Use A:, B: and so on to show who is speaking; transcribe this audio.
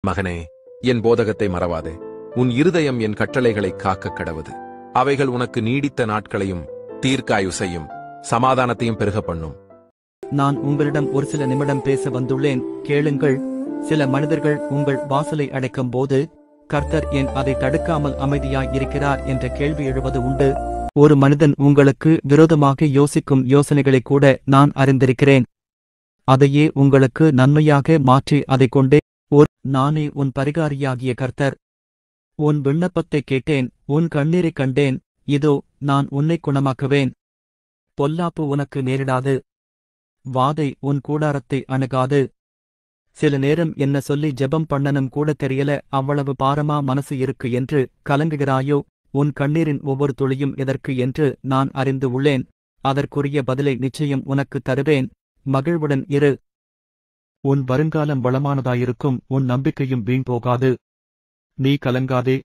A: மகனே, என் போதகத்தை மறவாதே. உன் இருதயம் என் கட்டளைகளை காக்க கடவது. அவைகள் உனக்கு நீடித்த நாட்களையும் தீர்க்காயுசையும் சமாதானத்தையும் பெருக பண்ணும்.
B: நான் உங்களிடம் ஒரு சில நிமிடம் பேச வந்துள்ளேன், கேளுங்கள். சில மனிதர்கள் உங்கள் வாசலை அடைக்கும் போது, கர்த்தர் ஏன் அதை தடுக்காமல் அமைதியாய் இருக்கிறார் என்ற கேள்வி எழுவது உண்டு. ஒரு மனிதன் உங்களுக்கு விரோதமாக யோசிக்கும் யோசனைகளை கூட நான் அறிந்திருக்கிறேன். அதையே உங்களுக்கு நன்மையாக மாற்றி அதைக் கொண்டே நானே உன் பரிகாரியாகிய கர்த்தர். உன் விண்ணப்பத்தைக் கேட்டேன், உன் கண்ணீரைக் கண்டேன். இதோ நான் உன்னை குணமாக்குவேன். பொல்லாப்பு உனக்கு நேரிடாது. வாதை உன் கூடாரத்தை அணுகாது. சில நேரம் என்ன சொல்லி ஜெபம் பண்ணனும் கூட தெரியல, அவ்வளவு பாரமா மனசு இருக்கு என்று கலங்குகிறாயோ? உன் கண்ணீரின் ஒவ்வொரு துளியும் எதற்கு என்று நான் அறிந்து உள்ளேன். அதற்குரிய பதிலை நிச்சயம் உனக்கு தருவேன். மகிழ்வுடன் இரு. உன் வருங்காலம் வளமானதாயிருக்கும். உன் நம்பிக்கையும் வீண் போகாது. நீ கலங்காதே.